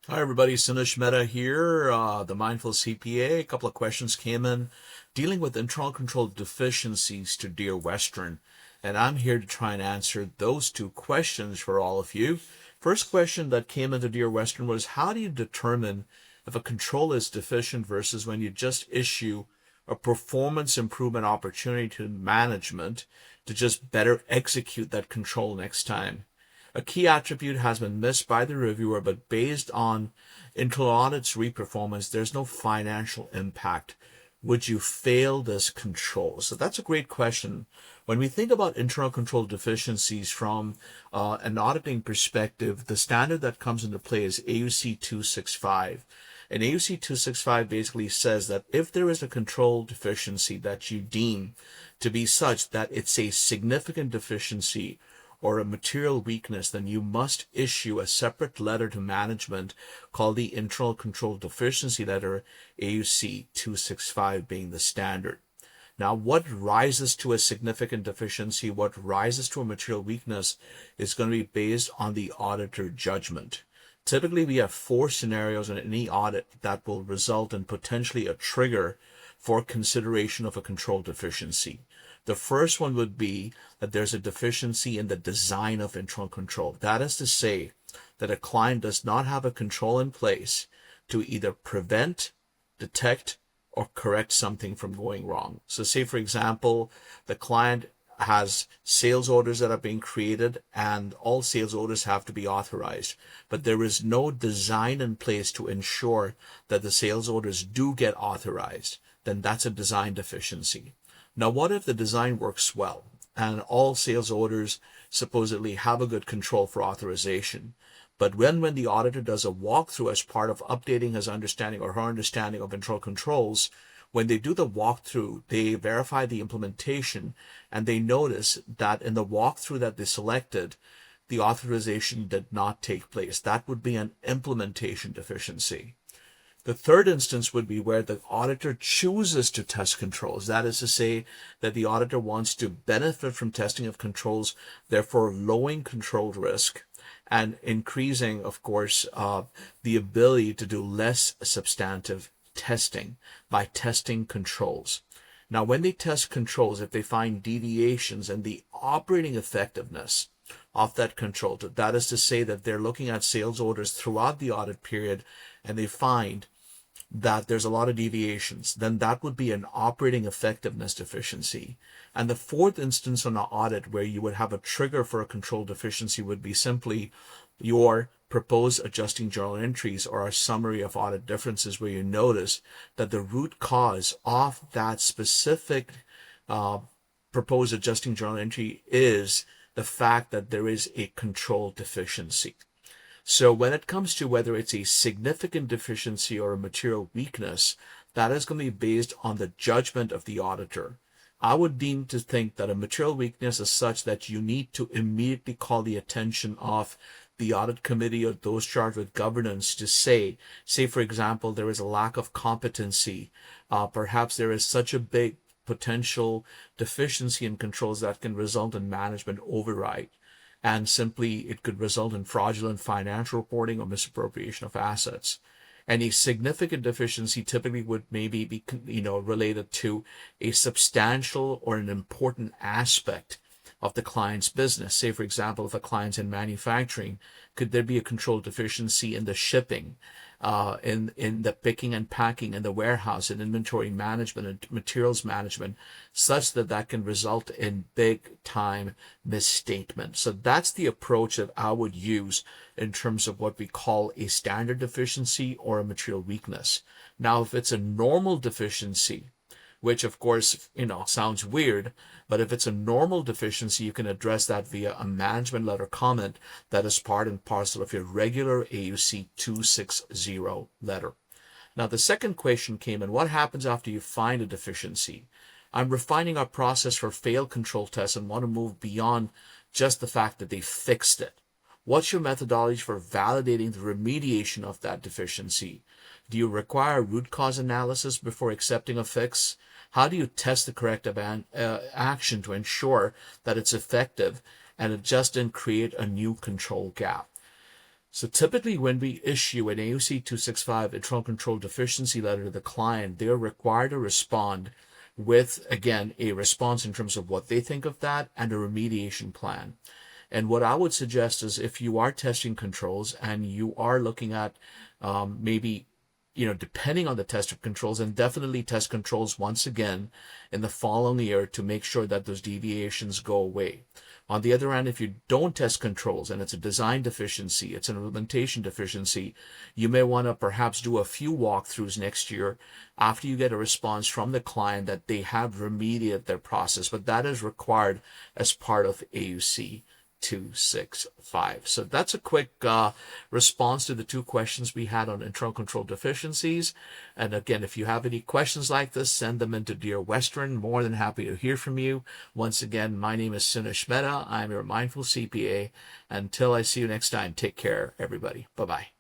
Hi everybody, Sunish Mehta here, the Mindful CPA. A couple of questions came in dealing with internal control deficiencies to Dear Western, and I'm here to try and answer those two questions for all of you. First question that came into Dear Western was, how do you determine if a control is deficient versus when you just issue a performance improvement opportunity to management to just better execute that control next time? A key attribute has been missed by the reviewer, but based on internal audit's reperformance, there's no financial impact. Would you fail this control? So that's a great question. When we think about internal control deficiencies from an auditing perspective, the standard that comes into play is AUC 265. And AUC 265 basically says that if there is a control deficiency that you deem to be such that it's a significant deficiency or a material weakness, then you must issue a separate letter to management called the Internal Control Deficiency Letter, AUC 265 being the standard. Now, what rises to a significant deficiency, what rises to a material weakness is going to be based on the auditor judgment. Typically, we have four scenarios in any audit that will result in potentially a trigger for consideration of a control deficiency. The first one would be that there's a deficiency in the design of internal control. That is to say that a client does not have a control in place to either prevent, detect, or correct something from going wrong. So say, for example, the client has sales orders that are being created and all sales orders have to be authorized, but there is no design in place to ensure that the sales orders do get authorized. Then that's a design deficiency. Now, what if the design works well and all sales orders supposedly have a good control for authorization? But when the auditor does a walkthrough as part of updating his understanding or her understanding of internal controls, when they do the walkthrough, they verify the implementation and they notice that in the walkthrough that they selected, the authorization did not take place. That would be an implementation deficiency. The third instance would be where the auditor chooses to test controls. That is to say that the auditor wants to benefit from testing of controls, therefore lowering control risk and increasing, of course, the ability to do less substantive testing by testing controls. Now, when they test controls, if they find deviations in the operating effectiveness of that control, that is to say that they're looking at sales orders throughout the audit period and they find that there's a lot of deviations, then that would be an operating effectiveness deficiency. And the fourth instance on an audit where you would have a trigger for a control deficiency would be simply your proposed adjusting journal entries or a summary of audit differences where you notice that the root cause of that specific proposed adjusting journal entry is the fact that there is a control deficiency. So when it comes to whether it's a significant deficiency or a material weakness, that is going to be based on the judgment of the auditor. I would deem to think that a material weakness is such that you need to immediately call the attention of the audit committee or those charged with governance to say, for example, there is a lack of competency. Perhaps there is such a big potential deficiency in controls that can result in management override. And simply it could result in fraudulent financial reporting or misappropriation of assets. And a significant deficiency typically would maybe be, related to a substantial or an important aspect of the client's business. Say, for example, if a client's in manufacturing, could there be a control deficiency in the shipping, in the picking and packing, in the warehouse, in inventory management and materials management, such that that can result in big time misstatement. So that's the approach that I would use in terms of what we call a standard deficiency or a material weakness. Now, if it's a normal deficiency, which of course, sounds weird, but if it's a normal deficiency, you can address that via a management letter comment that is part and parcel of your regular AUC 260 letter. Now, the second question came in, what happens after you find a deficiency? I'm refining our process for failed control tests and want to move beyond just the fact that they fixed it. What's your methodology for validating the remediation of that deficiency? Do you require root cause analysis before accepting a fix? How do you test the corrective action to ensure that it's effective and it just didn't create a new control gap? So typically when we issue an AUC 265 internal control deficiency letter to the client, they're required to respond with, again, a response in terms of what they think of that and a remediation plan. And what I would suggest is if you are testing controls and you are looking at maybe, depending on the test of controls, and definitely test controls once again in the following year to make sure that those deviations go away. On the other hand, if you don't test controls and it's a design deficiency, it's an implementation deficiency, you may want to perhaps do a few walkthroughs next year after you get a response from the client that they have remediated their process. But that is required as part of AUC 265. So that's a quick response to the two questions we had on internal control deficiencies. And again, if you have any questions like this, send them into Dear Western. More than happy to hear from you. Once again, my name is Sunish Mehta. I'm your Mindful CPA. Until I see you next time, take care, everybody. Bye-bye.